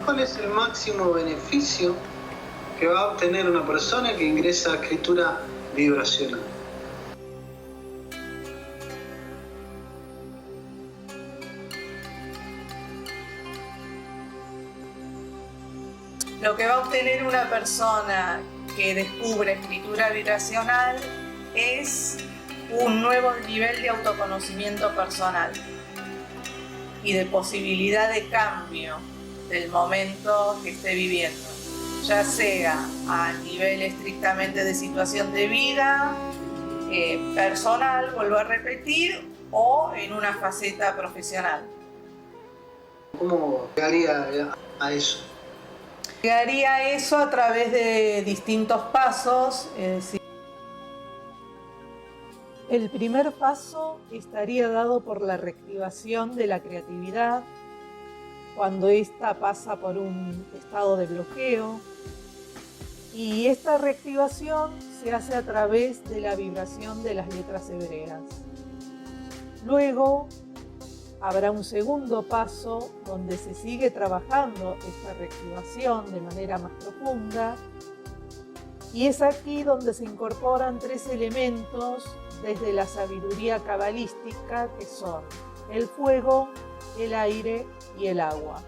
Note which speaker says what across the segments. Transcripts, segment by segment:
Speaker 1: ¿Cuál es el máximo beneficio que va a obtener una persona que ingresa a escritura vibracional?
Speaker 2: Lo que va a obtener una persona que descubre escritura vibracional es un nuevo nivel de autoconocimiento personal y de posibilidad de cambio del momento que esté viviendo, ya sea a nivel estrictamente de situación de vida, personal, vuelvo a repetir, o en una faceta profesional.
Speaker 1: ¿Cómo llegaría a eso?
Speaker 2: Llegaría a eso a través de distintos pasos, es decir, el primer paso estaría dado por la reactivación de la creatividad, cuando ésta pasa por un estado de bloqueo, y esta reactivación se hace a través de la vibración de las letras hebreas. Luego habrá un segundo paso donde se sigue trabajando esta reactivación de manera más profunda, y es aquí donde se incorporan 3 elementos desde la sabiduría cabalística, que son el fuego, el aire y el agua.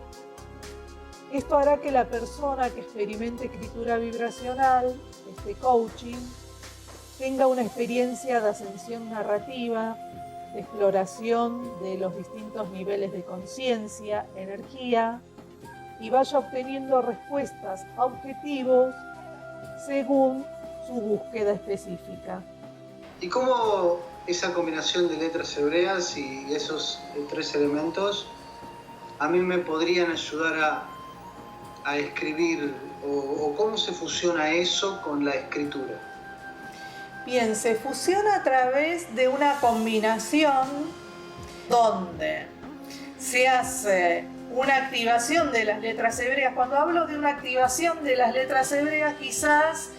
Speaker 2: Esto hará que la persona que experimente escritura vibracional, este coaching, tenga una experiencia de ascensión narrativa, de exploración de los distintos niveles de conciencia, energía, y vaya obteniendo respuestas a objetivos según su búsqueda específica.
Speaker 1: ¿Y cómo esa combinación de letras hebreas y esos 3 elementos a mí me podrían ayudar a escribir, o cómo se fusiona eso con la escritura?
Speaker 2: Bien, se fusiona a través de una combinación donde se hace una activación de las letras hebreas. Cuando hablo de una activación de las letras hebreas, quizás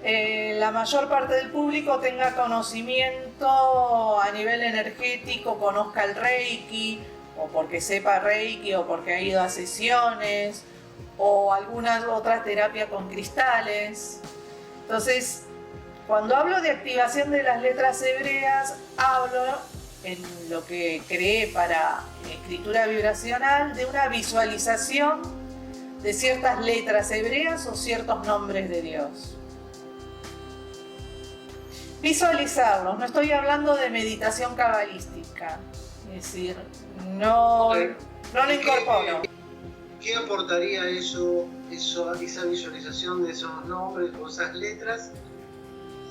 Speaker 2: la mayor parte del público tenga conocimiento a nivel energético, conozca el Reiki, o porque sepa Reiki, o porque ha ido a sesiones, o alguna otra terapia con cristales. Entonces, cuando hablo de activación de las letras hebreas, hablo, en lo que creé para escritura vibracional, de una visualización de ciertas letras hebreas o ciertos nombres de Dios. Visualizarlos, no estoy hablando de meditación cabalística, es decir, no lo incorporo.
Speaker 1: ¿Qué aportaría esa visualización de esos nombres o esas letras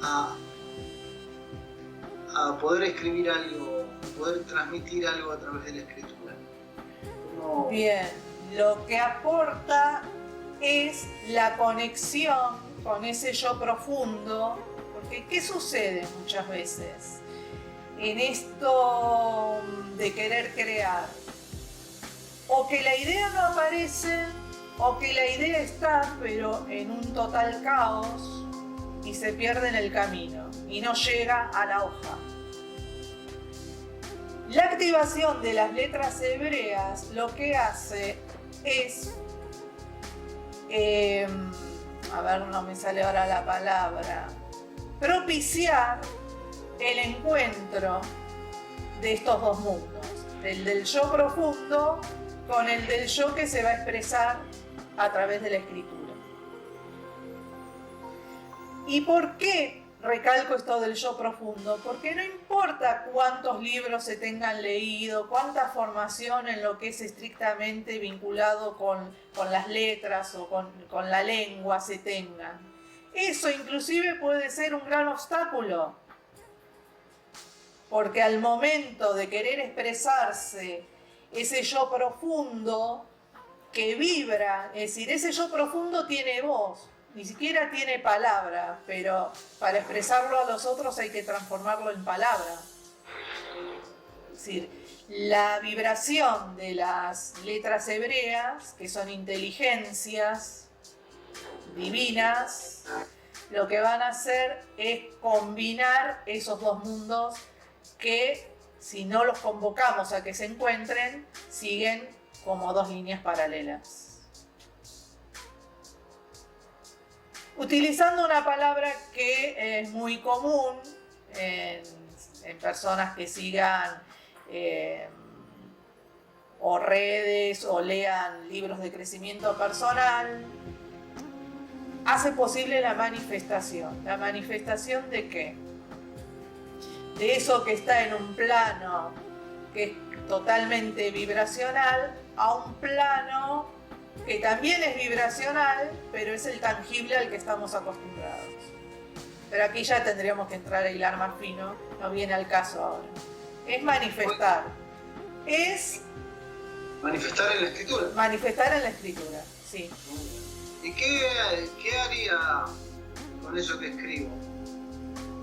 Speaker 1: a poder escribir algo, poder transmitir algo a través de la escritura?
Speaker 2: Bien, lo que aporta es la conexión con ese yo profundo, porque ¿qué sucede muchas veces en esto de querer crear? O que la idea no aparece, o que la idea está, pero en un total caos, y se pierde en el camino y no llega a la hoja. La activación de las letras hebreas lo que hace es, no me sale ahora la palabra, propiciar el encuentro de estos dos mundos, el del yo profundo con el del yo que se va a expresar a través de la escritura. ¿Y por qué recalco esto del yo profundo? Porque no importa cuántos libros se tengan leído, cuánta formación en lo que es estrictamente vinculado con las letras o con la lengua se tengan. Eso inclusive puede ser un gran obstáculo, porque al momento de querer expresarse ese yo profundo que vibra, es decir, ese yo profundo tiene voz, ni siquiera tiene palabra, pero para expresarlo a los otros hay que transformarlo en palabra. Es decir, la vibración de las letras hebreas, que son inteligencias divinas, lo que van a hacer es combinar esos dos mundos que, si no los convocamos a que se encuentren, siguen como dos líneas paralelas. utilizando una palabra que es muy común en personas que sigan o redes o lean libros de crecimiento personal, hace posible la manifestación. ¿La manifestación de qué? De eso que está en un plano que es totalmente vibracional a un plano que también es vibracional, pero es el tangible al que estamos acostumbrados. Pero aquí ya tendríamos que entrar a hilar más fino, no viene al caso ahora. Es manifestar. Es
Speaker 1: manifestar en la escritura.
Speaker 2: Manifestar en la escritura, sí.
Speaker 1: ¿Y qué haría con eso que escribo?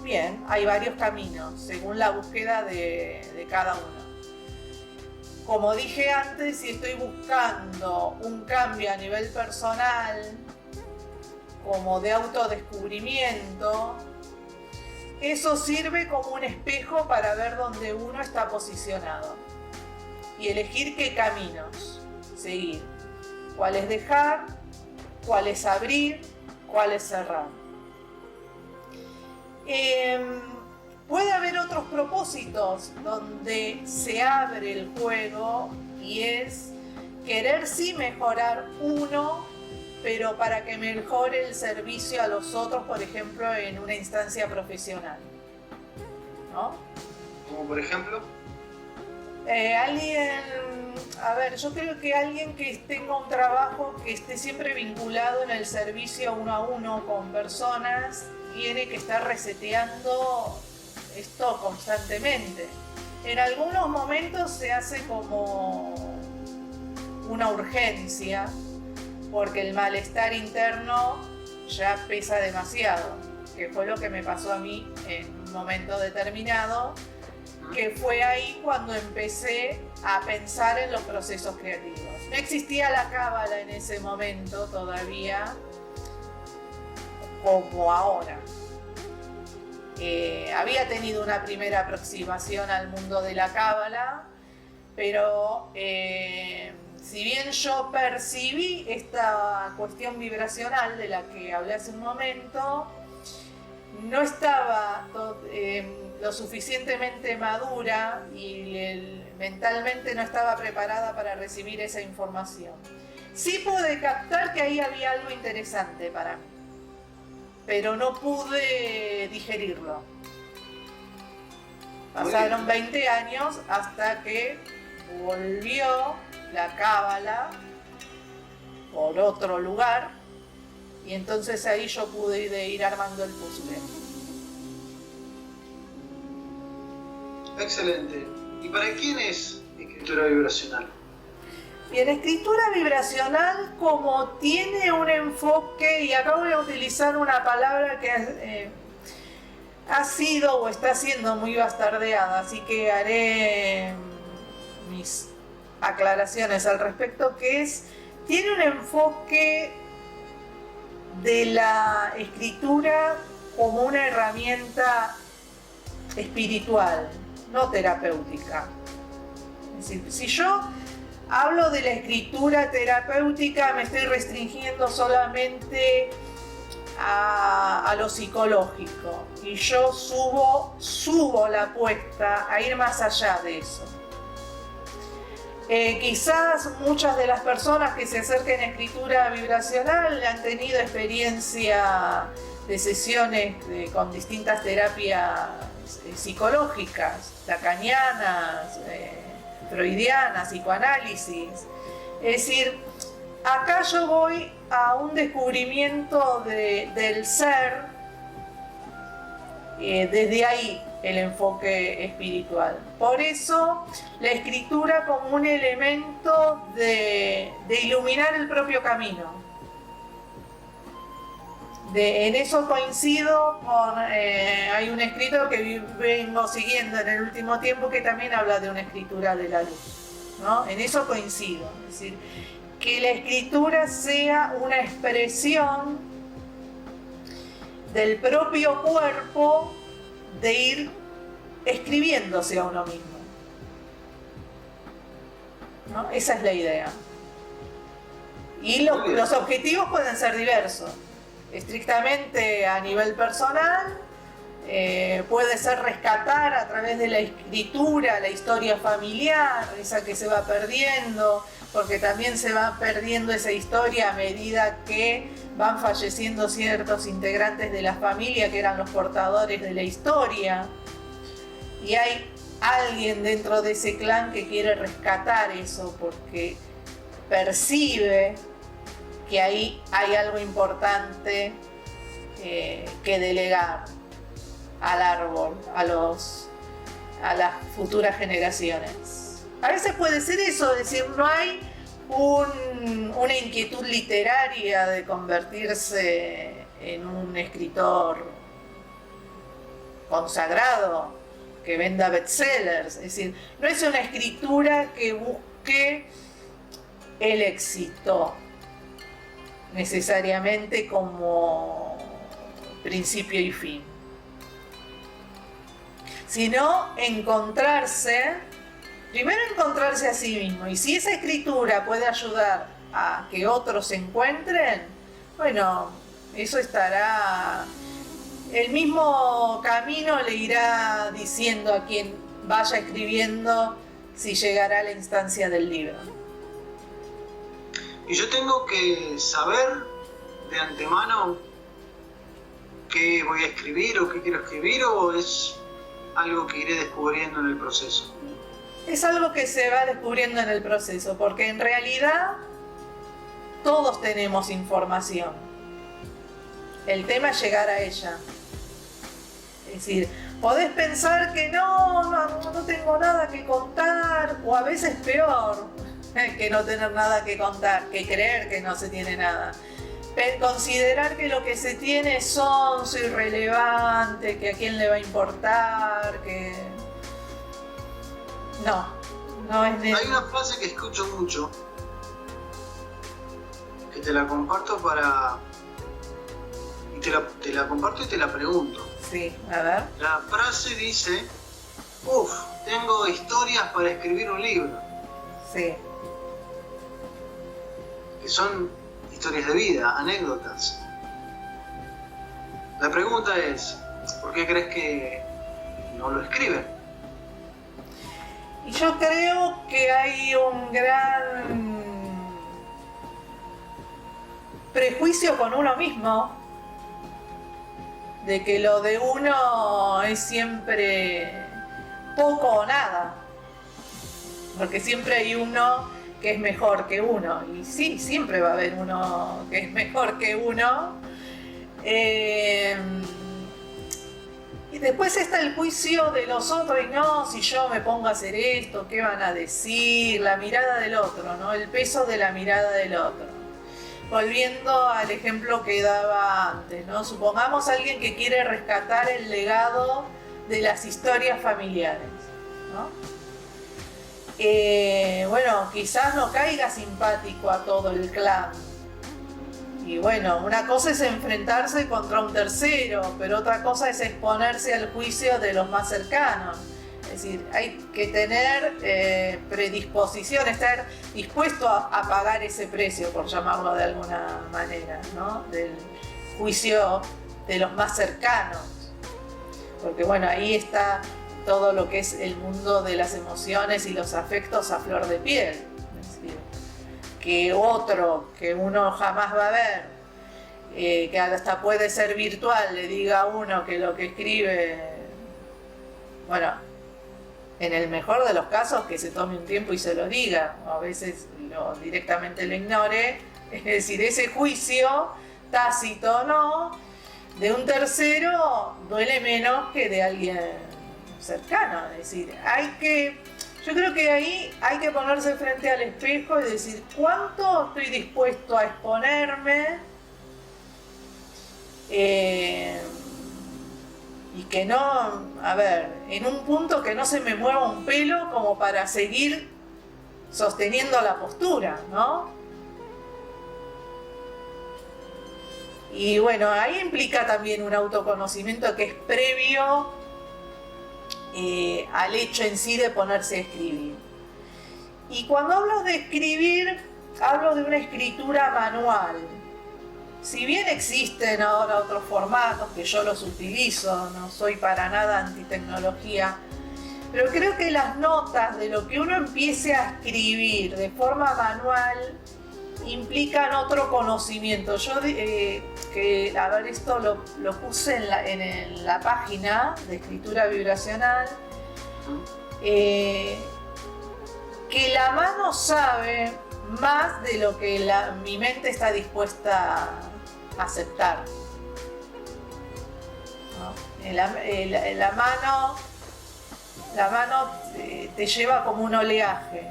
Speaker 2: Bien, hay varios caminos, según la búsqueda de cada uno. Como dije antes, si estoy buscando un cambio a nivel personal, como de autodescubrimiento, eso sirve como un espejo para ver dónde uno está posicionado y elegir qué caminos seguir, cuáles dejar, cuáles abrir, cuáles cerrar. Puede haber otros propósitos donde se abre el juego y es querer sí mejorar uno, pero para que mejore el servicio a los otros, por ejemplo, en una instancia profesional, ¿no?
Speaker 1: ¿Como por ejemplo?
Speaker 2: Yo creo que alguien que tenga un trabajo que esté siempre vinculado en el servicio uno a uno con personas, tiene que estar reseteando esto constantemente. En algunos momentos se hace como una urgencia, porque el malestar interno ya pesa demasiado, que fue lo que me pasó a mí en un momento determinado, que fue ahí cuando empecé a pensar en los procesos creativos. No existía la cábala en ese momento todavía, como ahora. Había tenido una primera aproximación al mundo de la cábala, pero si bien yo percibí esta cuestión vibracional de la que hablé hace un momento, no estaba lo suficientemente madura y mentalmente no estaba preparada para recibir esa información. Sí pude captar que ahí había algo interesante para mí, pero no pude digerirlo. Pasaron 20 años hasta que volvió la cábala por otro lugar y entonces ahí yo pude ir armando el puzzle.
Speaker 1: Excelente. ¿Y para quién es escritura vibracional?
Speaker 2: Bien, escritura vibracional, como tiene un enfoque, y acá voy a utilizar una palabra que ha sido o está siendo muy bastardeada, así que haré mis aclaraciones al respecto, tiene un enfoque de la escritura como una herramienta espiritual, no terapéutica. Es decir, si yo hablo de la escritura terapéutica, me estoy restringiendo solamente a lo psicológico y yo subo la apuesta a ir más allá de eso. Quizás muchas de las personas que se acerquen a escritura vibracional han tenido experiencia de sesiones con distintas terapias psicológicas, lacanianas, freudianas, psicoanálisis. Es decir, acá yo voy a un descubrimiento del ser, desde ahí el enfoque espiritual. Por eso la escritura como un elemento de iluminar el propio camino. En eso coincido con, hay un escritor que vengo siguiendo en el último tiempo que también habla de una escritura de la luz, ¿no? En eso coincido, es decir, que la escritura sea una expresión del propio cuerpo de ir escribiéndose a uno mismo, ¿no? Esa es la idea. Y los objetivos pueden ser diversos. estrictamente a nivel personal, puede ser rescatar a través de la escritura la historia familiar, esa que se va perdiendo, porque también se va perdiendo esa historia a medida que van falleciendo ciertos integrantes de la familia que eran los portadores de la historia, y hay alguien dentro de ese clan que quiere rescatar eso porque percibe que ahí hay algo importante que delegar al árbol, a las futuras generaciones. A veces puede ser eso, es decir, no hay una inquietud literaria de convertirse en un escritor consagrado que venda bestsellers, es decir, no es una escritura que busque el éxito necesariamente como principio y fin, sino primero encontrarse a sí mismo, y si esa escritura puede ayudar a que otros se encuentren, bueno, eso estará, el mismo camino le irá diciendo a quien vaya escribiendo si llegará a la instancia del libro.
Speaker 1: Y yo tengo que saber de antemano qué voy a escribir o qué quiero escribir, o es algo que iré descubriendo en el proceso.
Speaker 2: Es algo que se va descubriendo en el proceso, porque en realidad todos tenemos información. El tema es llegar a ella. Es decir, podés pensar que no tengo nada que contar, o a veces peor que no tener nada que contar, que creer que no se tiene nada. Considerar que lo que se tiene es sonso, irrelevante, que a quién le va a importar, que... No es de...
Speaker 1: Hay una frase que escucho mucho, que te la comparto te la comparto y te la pregunto.
Speaker 2: Sí, a ver.
Speaker 1: La frase dice, tengo historias para escribir un libro.
Speaker 2: Sí.
Speaker 1: Que son historias de vida, anécdotas. La pregunta es, ¿por qué crees que no lo escriben?
Speaker 2: Y yo creo que hay un gran prejuicio con uno mismo, de que lo de uno es siempre poco o nada, porque siempre hay uno que es mejor que uno, y sí, siempre va a haber uno que es mejor que uno, y después está el juicio de los otros, y no, si yo me pongo a hacer esto, ¿qué van a decir? La mirada del otro, ¿no? El peso de la mirada del otro. Volviendo al ejemplo que daba antes, ¿no? Supongamos a alguien que quiere rescatar el legado de las historias familiares, ¿no? Bueno, quizás no caiga simpático a todo el clan. Y bueno, una cosa es enfrentarse contra un tercero, pero otra cosa es exponerse al juicio de los más cercanos. Es decir, hay que tener predisposición, estar dispuesto a pagar ese precio, por llamarlo de alguna manera, ¿no? Del juicio de los más cercanos. Porque bueno, ahí está todo lo que es el mundo de las emociones y los afectos a flor de piel. Es decir, que otro que uno jamás va a ver, que hasta puede ser virtual, le diga a uno que lo que escribe, bueno, en el mejor de los casos que se tome un tiempo y se lo diga, o a veces directamente lo ignore. Es decir, ese juicio tácito, ¿no?, de un tercero duele menos que de alguien cercano. Es decir, yo creo que ahí hay que ponerse frente al espejo y decir, ¿cuánto estoy dispuesto a exponerme? Y que no, en un punto que no se me mueva un pelo como para seguir sosteniendo la postura, ¿no? Y bueno, ahí implica también un autoconocimiento que es previo al hecho en sí de ponerse a escribir. Y cuando hablo de escribir, hablo de una escritura manual, si bien existen ahora otros formatos que yo los utilizo, no soy para nada antitecnología, pero creo que las notas de lo que uno empiece a escribir de forma manual implican otro conocimiento. Yo, a ver, esto lo puse en la página de escritura vibracional, que la mano sabe más de lo que mi mente está dispuesta a aceptar, ¿no? La mano te lleva como un oleaje.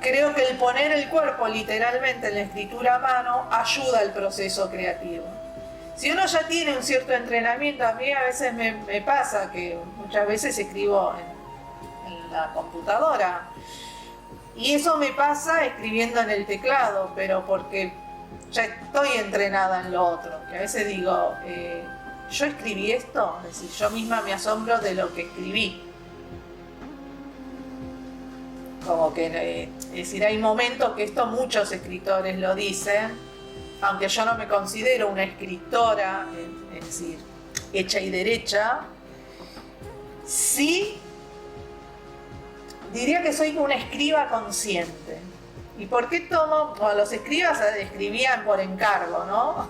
Speaker 2: Creo que el poner el cuerpo literalmente en la escritura a mano ayuda al proceso creativo. Si uno ya tiene un cierto entrenamiento, a mí a veces me pasa que muchas veces escribo en la computadora. Y eso me pasa escribiendo en el teclado, pero porque ya estoy entrenada en lo otro. Que a veces digo, ¿yo escribí esto? Es decir, yo misma me asombro de lo que escribí. Como que, es decir, hay momentos que esto muchos escritores lo dicen, aunque yo no me considero una escritora, es decir, hecha y derecha, sí diría que soy una escriba consciente. ¿Y por qué tomo? Bueno, los escribas escribían por encargo, ¿no?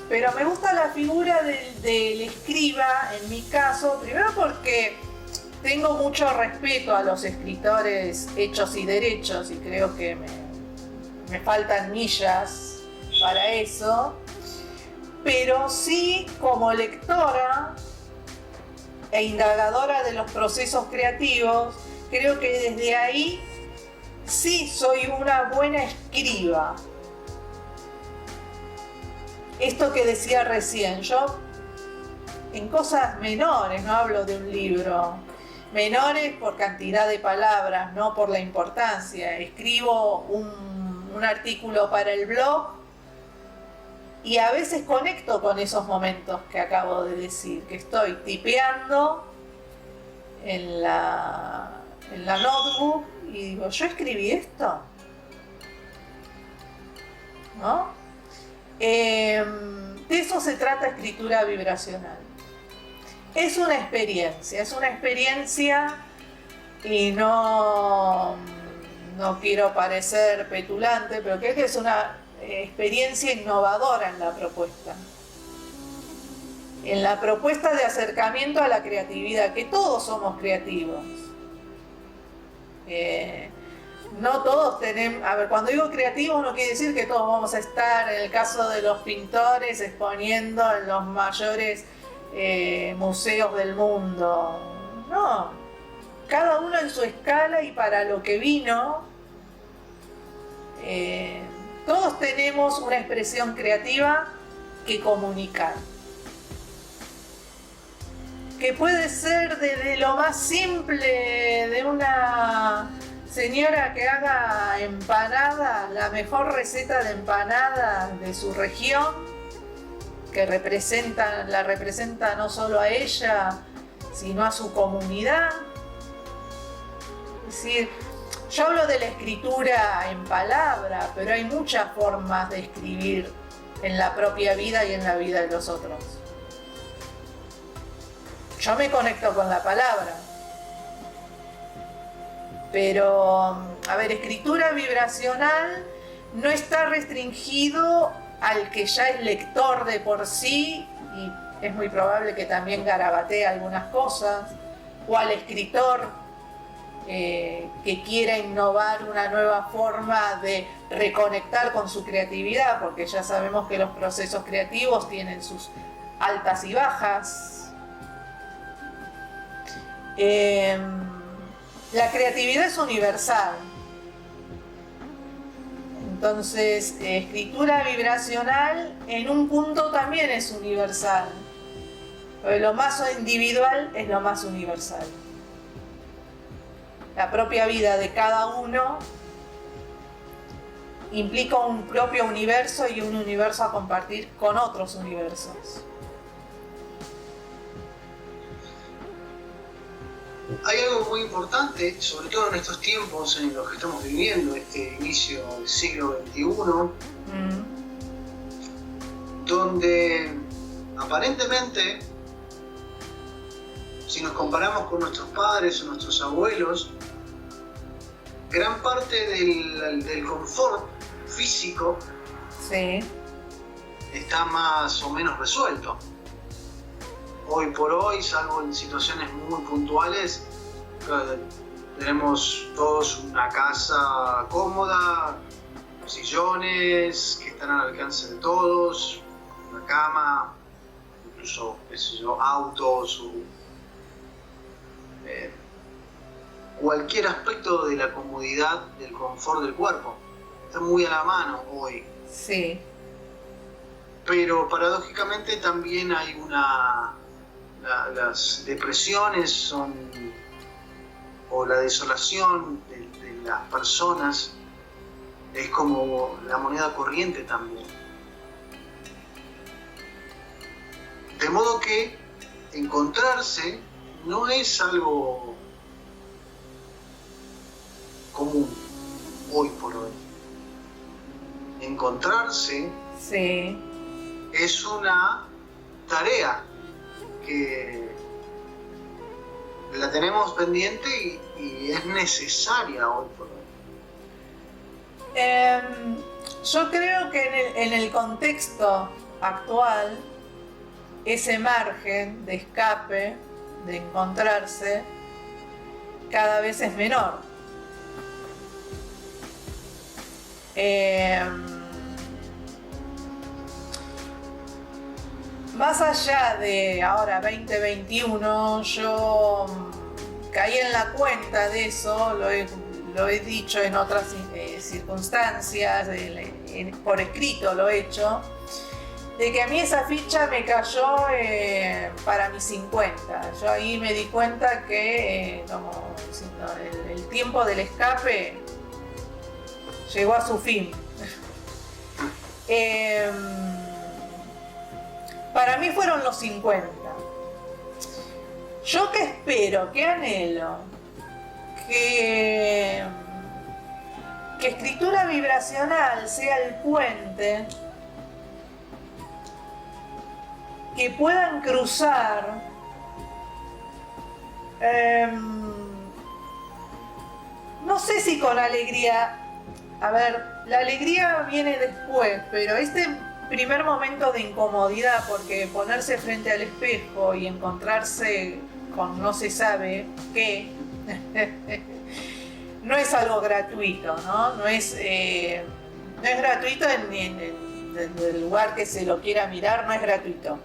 Speaker 2: Pero me gusta la figura del escriba, en mi caso, primero porque tengo mucho respeto a los escritores hechos y derechos y creo que me faltan millas para eso, pero sí como lectora e indagadora de los procesos creativos, creo que desde ahí sí soy una buena escriba. Esto que decía recién, yo en cosas menores, no hablo de un libro, menores por cantidad de palabras, no por la importancia. Escribo un artículo para el blog y a veces conecto con esos momentos que acabo de decir, que estoy tipeando en la notebook y digo, ¿yo escribí esto? ¿No? De eso se trata escritura vibracional. Es una experiencia y no quiero parecer petulante, pero creo que es una experiencia innovadora en la propuesta de acercamiento a la creatividad, que todos somos creativos. No todos tenemos, a ver, cuando digo creativos no quiere decir que todos vamos a estar, en el caso de los pintores, exponiendo en los mayores museos del mundo. No, cada uno en su escala y para lo que vino. Todos tenemos una expresión creativa que comunicar, que puede ser desde lo más simple de una señora que haga empanadas, la mejor receta de empanadas de su región, que la representa no solo a ella, sino a su comunidad. Es decir, yo hablo de la escritura en palabra, pero hay muchas formas de escribir en la propia vida y en la vida de los otros. Yo me conecto con la palabra, pero, a ver, escritura vibracional no está restringido al que ya es lector de por sí, y es muy probable que también garabatee algunas cosas, o al escritor que quiera innovar una nueva forma de reconectar con su creatividad, porque ya sabemos que los procesos creativos tienen sus altas y bajas. La creatividad es universal. Entonces, escritura vibracional en un punto también es universal. Pero lo más individual es lo más universal. La propia vida de cada uno implica un propio universo y un universo a compartir con otros universos.
Speaker 1: Hay algo muy importante, sobre todo en estos tiempos en los que estamos viviendo, este inicio del siglo XXI, donde aparentemente, si nos comparamos con nuestros padres o nuestros abuelos, gran parte del confort físico
Speaker 2: Sí.
Speaker 1: está más o menos resuelto. Hoy por hoy, salvo en situaciones muy puntuales, tenemos todos una casa cómoda, sillones que están al alcance de todos, una cama, incluso, qué sé yo, autos, cualquier aspecto de la comodidad, del confort del cuerpo. Está muy a la mano hoy.
Speaker 2: Sí.
Speaker 1: Pero paradójicamente también hay las depresiones o la desolación de las personas es como la moneda corriente también. De modo que encontrarse no es algo común hoy por hoy. Encontrarse
Speaker 2: Sí.
Speaker 1: es una tarea que la tenemos pendiente y es necesaria hoy por hoy.
Speaker 2: Yo creo que en el contexto actual, ese margen de escape, de encontrarse, cada vez es menor. Más allá de ahora 2021, yo caí en la cuenta de eso, lo he dicho en otras circunstancias, por escrito lo he hecho, de que a mí esa ficha me cayó para mis 50. Yo ahí me di cuenta que el tiempo del escape llegó a su fin. Para mí fueron los 50. Yo que espero, que anhelo, que escritura vibracional sea el puente que puedan cruzar no sé si con alegría. A ver, la alegría viene después, pero este primer momento de incomodidad, porque ponerse frente al espejo y encontrarse con no se sabe qué, no es algo gratuito, ¿no? No es gratuito en el lugar que se lo quiera mirar, no es gratuito.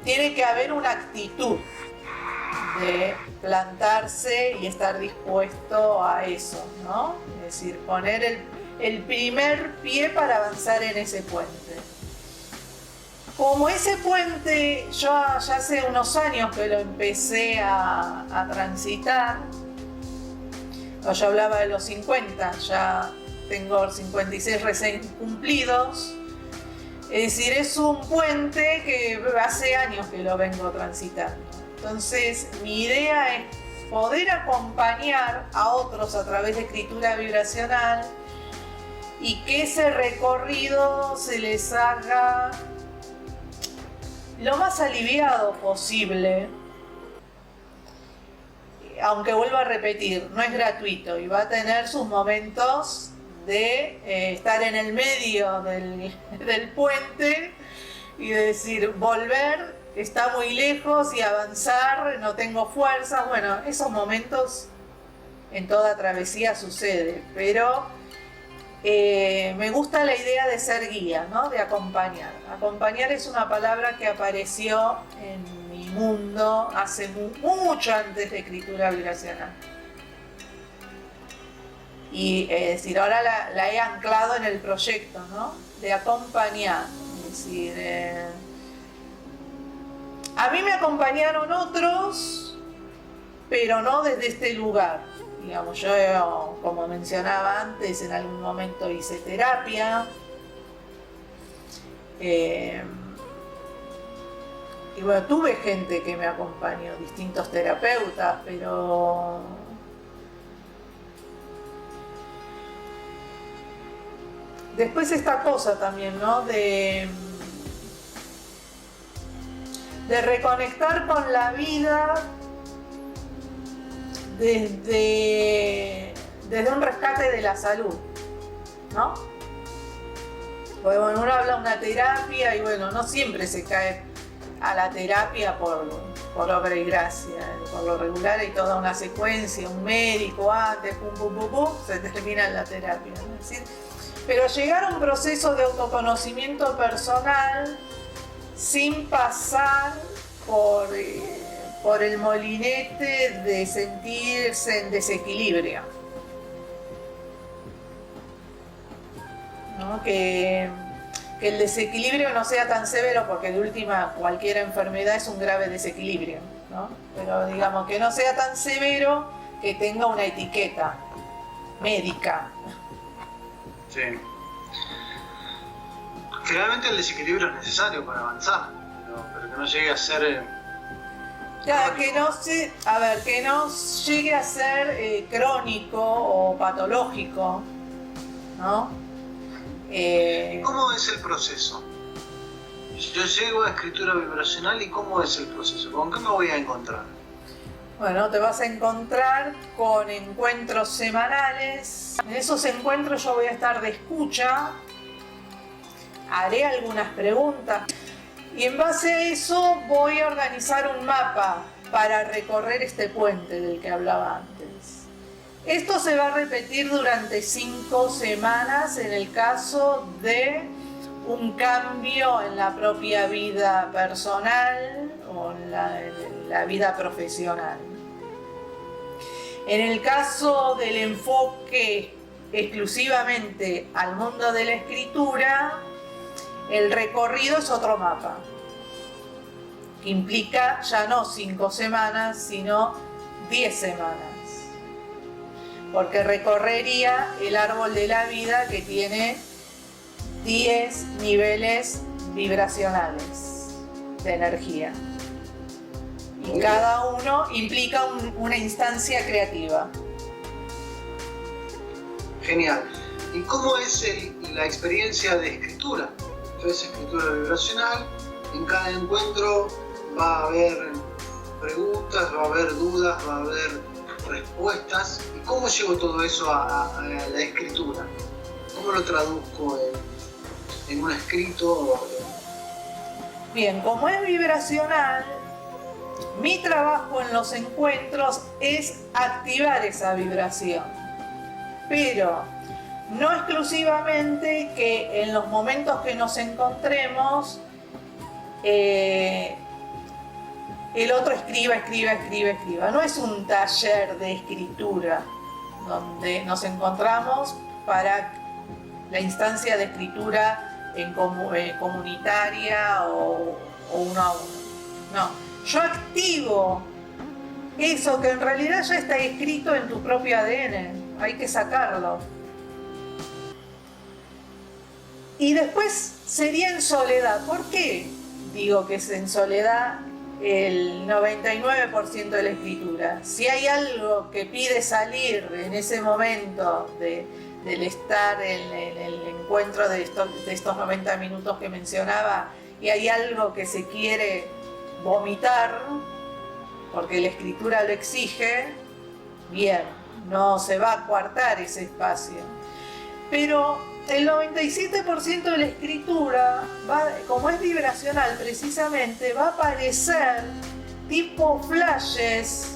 Speaker 2: Tiene que haber una actitud de plantarse y estar dispuesto a eso, ¿no? Es decir, poner el primer pie para avanzar en ese puente. Como ese puente, yo ya hace unos años que lo empecé a transitar, yo hablaba de los 50, ya tengo 56 recién cumplidos, es decir, es un puente que hace años que lo vengo transitando. Entonces, mi idea es poder acompañar a otros a través de escritura vibracional y que ese recorrido se les haga lo más aliviado posible. Aunque vuelvo a repetir, no es gratuito y va a tener sus momentos de estar en el medio del puente y de decir, volver, está muy lejos, y avanzar, no tengo fuerzas. Bueno, esos momentos en toda travesía sucede, pero me gusta la idea de ser guía, ¿no? De acompañar. Acompañar es una palabra que apareció en mi mundo hace mucho antes de escritura vibracional. Y es decir, ahora la he anclado en el proyecto, ¿no? De acompañar. Es decir, a mí me acompañaron otros, pero no desde este lugar. Digamos, yo, como mencionaba antes, en algún momento hice terapia. Y bueno, tuve gente que me acompañó, distintos terapeutas, pero después esta cosa también, ¿no? De reconectar con la vida desde un rescate de la salud, ¿no? Porque bueno, uno habla de una terapia y bueno, no siempre se cae a la terapia por obra y gracia. Por lo regular hay toda una secuencia, un médico antes, pum, pum, pum, pum, se termina en la terapia, ¿no? Es decir, pero llegar a un proceso de autoconocimiento personal sin pasar por el molinete de sentirse en desequilibrio, ¿no? Que el desequilibrio no sea tan severo, porque de última cualquier enfermedad es un grave desequilibrio, ¿no? Pero digamos que no sea tan severo que tenga una etiqueta médica.
Speaker 1: Sí. Generalmente el desequilibrio es necesario para avanzar, pero que no llegue a ser...
Speaker 2: Claro, que no llegue a ser crónico o patológico, ¿no?
Speaker 1: ¿Cómo es el proceso? Yo llego a escritura vibracional y ¿cómo es el proceso? ¿Con qué me voy a encontrar?
Speaker 2: Bueno, te vas a encontrar con encuentros semanales. En esos encuentros yo voy a estar de escucha, haré algunas preguntas y en base a eso voy a organizar un mapa para recorrer este puente del que hablaba antes. Esto se va a repetir durante 5 semanas en el caso de un cambio en la propia vida personal o en la vida profesional. En el caso del enfoque exclusivamente al mundo de la escritura, el recorrido es otro mapa, que implica ya no 5 semanas, sino 10 semanas. Porque recorrería el árbol de la vida que tiene 10 niveles vibracionales de energía. Y cada uno implica una instancia creativa.
Speaker 1: Genial. ¿Y cómo es la experiencia de escritura? Entonces, escritura vibracional, en cada encuentro va a haber preguntas, va a haber dudas, va a haber respuestas. ¿Y cómo llevo todo eso a la escritura? ¿Cómo lo traduzco en un escrito?
Speaker 2: Bien, como es vibracional, mi trabajo en los encuentros es activar esa vibración, pero no exclusivamente que en los momentos que nos encontremos el otro escriba. No es un taller de escritura donde nos encontramos para la instancia de escritura comunitaria o uno a uno. No, yo activo eso que en realidad ya está escrito en tu propio ADN, hay que sacarlo. Y después sería en soledad. ¿Por qué digo que es en soledad el 99% de la escritura? Si hay algo que pide salir en ese momento del estar en el encuentro de estos 90 minutos que mencionaba, y hay algo que se quiere vomitar, porque la escritura lo exige, bien, no se va a coartar ese espacio. Pero el 97% de la escritura, como es vibracional precisamente, va a aparecer tipo flashes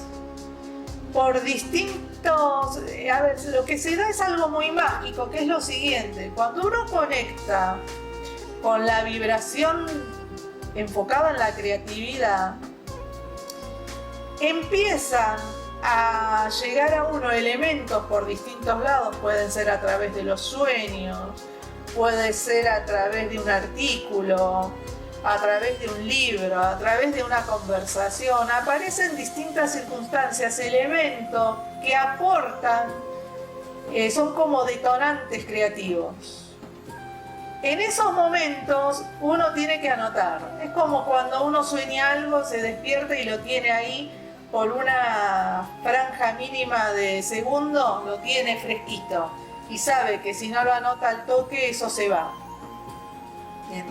Speaker 2: por distintos... A ver, lo que se da es algo muy mágico, que es lo siguiente. Cuando uno conecta con la vibración enfocada en la creatividad, empiezan a llegar a uno elementos por distintos lados. Pueden ser a través de los sueños, puede ser a través de un artículo, a través de un libro, a través de una conversación. Aparecen distintas circunstancias, elementos que aportan, son como detonantes creativos. En esos momentos uno tiene que anotar. Es como cuando uno sueña algo, se despierta y lo tiene ahí por una franja mínima de segundo, lo tiene fresquito y sabe que si no lo anota al toque, eso se va. Bien.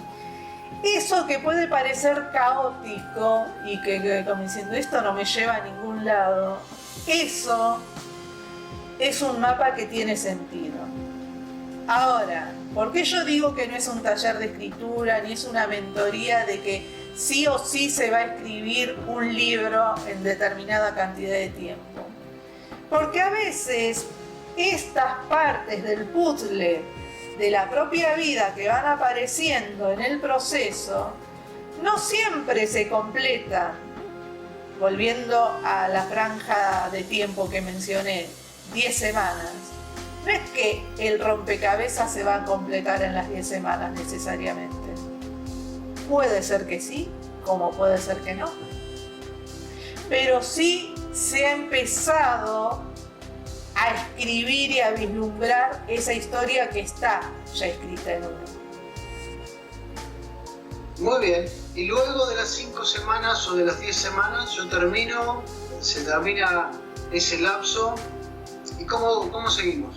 Speaker 2: Eso que puede parecer caótico y que como diciendo esto no me lleva a ningún lado, eso es un mapa que tiene sentido. Ahora, ¿por qué yo digo que no es un taller de escritura ni es una mentoría de que sí o sí se va a escribir un libro en determinada cantidad de tiempo? Porque a veces estas partes del puzzle de la propia vida que van apareciendo en el proceso no siempre se completan. Volviendo a la franja de tiempo que mencioné, 10 semanas. No es que el rompecabezas se va a completar en las 10 semanas necesariamente. Puede ser que sí, como puede ser que no. Pero sí se ha empezado a escribir y a vislumbrar esa historia que está ya escrita en uno.
Speaker 1: Muy bien. Y luego de las 5 semanas o de las 10 semanas se termina ese lapso. ¿Y cómo seguimos?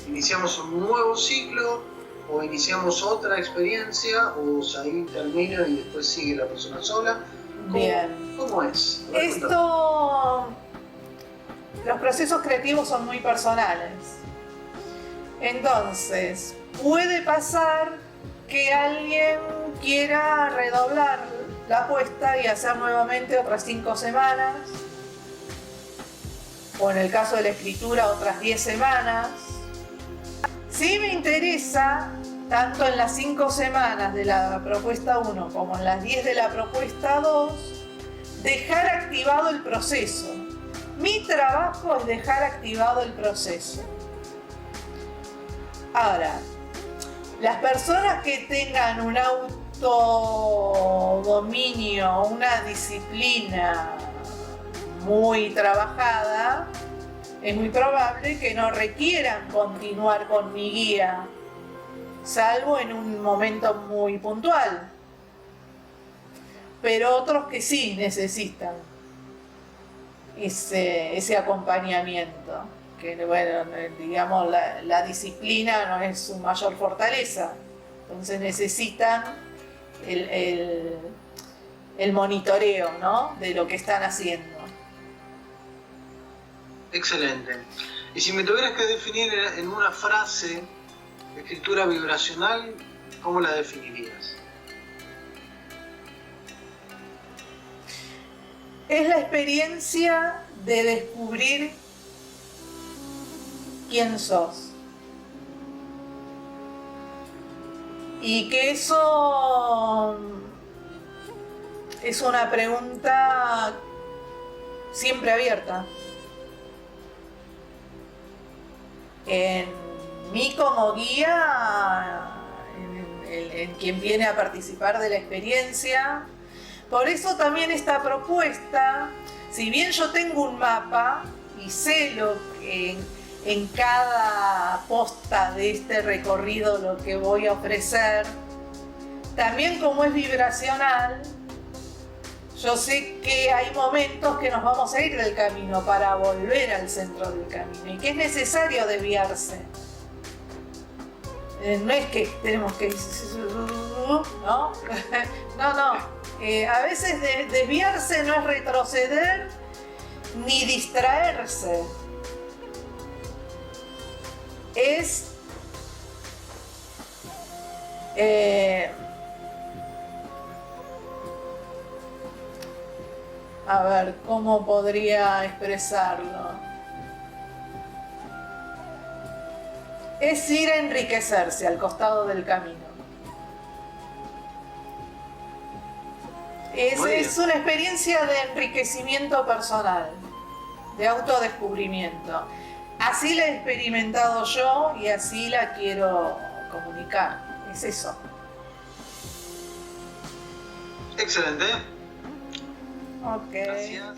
Speaker 1: ¿Iniciamos un nuevo ciclo o iniciamos otra experiencia o ahí termina y después sigue la persona sola?
Speaker 2: Bien.
Speaker 1: ¿Cómo es?
Speaker 2: Los procesos creativos son muy personales. Entonces, puede pasar que alguien quiera redoblar la apuesta y hacer nuevamente otras 5 semanas. O en el caso de la escritura, otras 10 semanas. Sí me interesa, tanto en las 5 semanas de la propuesta 1 como en las 10 de la propuesta 2, dejar activado el proceso. Mi trabajo es dejar activado el proceso. Ahora, las personas que tengan un autodominio, una disciplina muy trabajada, es muy probable que no requieran continuar con mi guía, salvo en un momento muy puntual. Pero otros que sí necesitan ese acompañamiento, que bueno, digamos la disciplina no es su mayor fortaleza, entonces necesitan el monitoreo, ¿no?, de lo que están haciendo.
Speaker 1: Excelente. Y si me tuvieras que definir en una frase escritura vibracional, ¿cómo la definirías?
Speaker 2: Es la experiencia de descubrir quién sos. Y que eso es una pregunta siempre abierta. En mí como guía, en quien viene a participar de la experiencia. Por eso también esta propuesta, si bien yo tengo un mapa y sé lo que en cada posta de este recorrido lo que voy a ofrecer, también como es vibracional, yo sé que hay momentos que nos vamos a ir del camino para volver al centro del camino y que es necesario desviarse. No es que tenemos que... ¿no? No. A veces desviarse no es retroceder ni distraerse. Es... a ver, ¿cómo podría expresarlo? Es ir a enriquecerse al costado del camino. Es una experiencia de enriquecimiento personal, de autodescubrimiento. Así la he experimentado yo y así la quiero comunicar. Es eso.
Speaker 1: Excelente.
Speaker 2: Ok.
Speaker 1: Gracias.